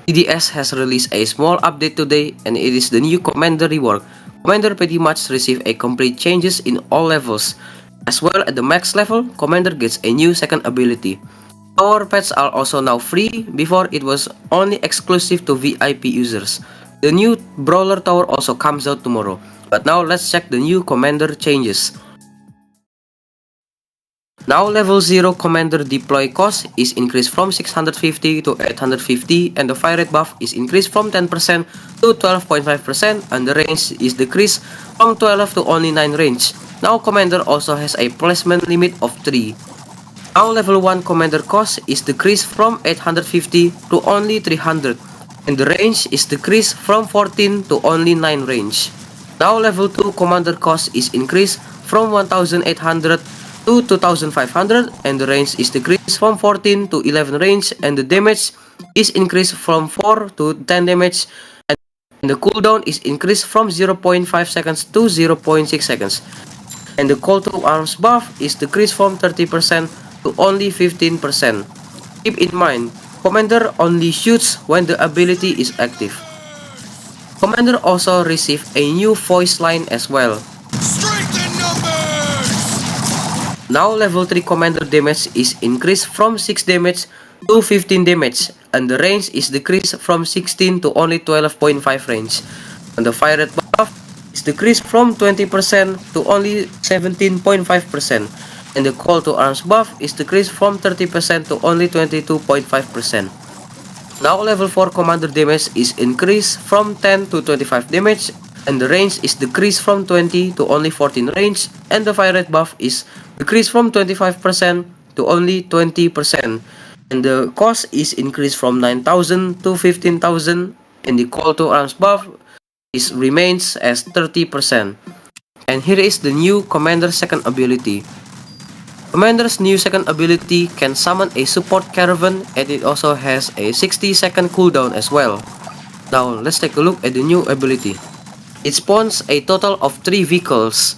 TDS has released a small update today, and it is the new Commander rework. Commander pretty much received a complete changes in all levels. As well at the max level, Commander gets a new second ability. Power pets are also now free, before it was only exclusive to VIP users. The new Brawler Tower also comes out tomorrow. But now let's check the new Commander changes. Now level 0 Commander deploy cost is increased from 650 to 850, and the fire rate buff is increased from 10% to 12.5%, and the range is decreased from 12 to only 9 range. Now Commander also has a placement limit of 3. Now level 1 Commander cost is decreased from 850 to only 300, and the range is decreased from 14 to only 9 range. Now level 2 Commander cost is increased from 1800 to 2500, and the range is decreased from 14 to 11 range, and the damage is increased from 4 to 10 damage, and the cooldown is increased from 0.5 seconds to 0.6 seconds, and the call to arms buff is decreased from 30% to only 15%. Keep in mind, Commander only shoots when the ability is active. Commander also received a new voice line as well. Now level 3 Commander damage is increased from 6 damage to 15 damage, and the range is decreased from 16 to only 12.5 range, and the fire rate buff is decreased from 20% to only 17.5%, and the call to arms buff is decreased from 30% to only 22.5%. Now level 4 Commander damage is increased from 10 to 25 damage, and the range is decreased from 20 to only 14 range, and the fire rate buff is decreased from 25% to only 20%, and the cost is increased from 9,000 to 15,000, and the call to arms buff remains as 30%. And here is the new Commander second ability. Commander's new second ability can summon a support caravan, and it also has a 60-second cooldown as well. Now let's take a look at the new ability. It spawns a total of 3 vehicles,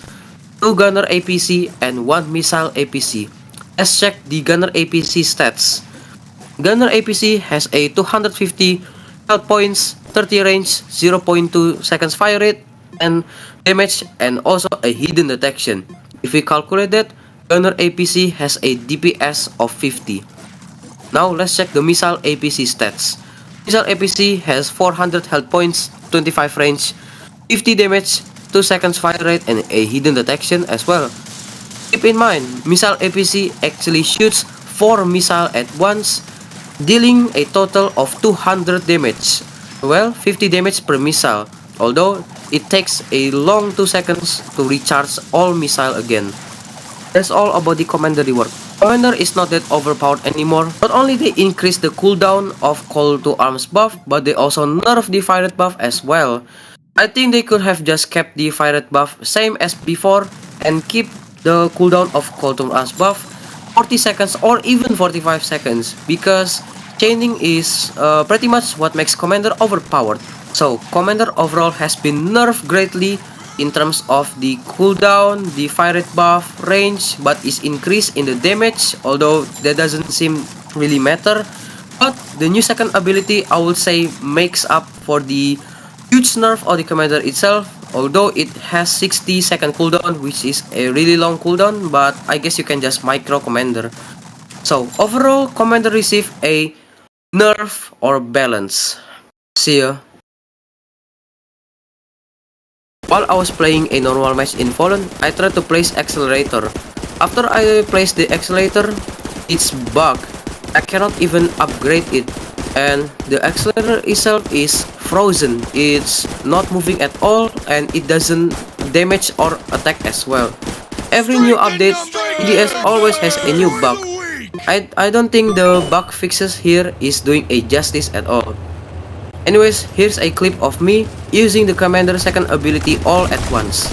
2 gunner APC and 1 missile APC. Let's check the gunner APC stats. Gunner APC has a 250 health points, 30 range, 0.2 seconds fire rate, and damage, and also a hidden detection. If we calculate that, Gunner APC has a DPS of 50. Now let's check the Missile APC stats. Missile APC has 400 health points, 25 range, 50 damage, 2 seconds fire rate, and a hidden detection as well. Keep in mind, Missile APC actually shoots 4 missiles at once, dealing a total of 200 damage. Well, 50 damage per missile, although it takes a long 2 seconds to recharge all missiles again. That's all about the Commander rework. Commander is not that overpowered anymore. Not only they increase the cooldown of call to arms buff, but they also nerf the fire rate buff as well. I think they could have just kept the fire rate buff same as before and keep the cooldown of call to arms buff 40 seconds or even 45 seconds, because chaining is pretty much what makes Commander overpowered. So Commander overall has been nerfed greatly in terms of the cooldown, the fire rate buff, range, but is increased in the damage, although that doesn't seem really matter. But the new second ability, I would say, makes up for the huge nerf of the Commander itself, although it has 60-second cooldown, which is a really long cooldown, but I guess you can just micro Commander. So overall, Commander received a nerf or balance. See ya. While I was playing a normal match in Fallen, I tried to place Accelerator. After I placed the Accelerator, it's bugged. I cannot even upgrade it, and the Accelerator itself is frozen. It's not moving at all, and it doesn't damage or attack as well. Every new update, EDS always has a new bug. I don't think the bug fixes here is doing a justice at all. Anyways, here's a clip of me using the Commander second ability all at once.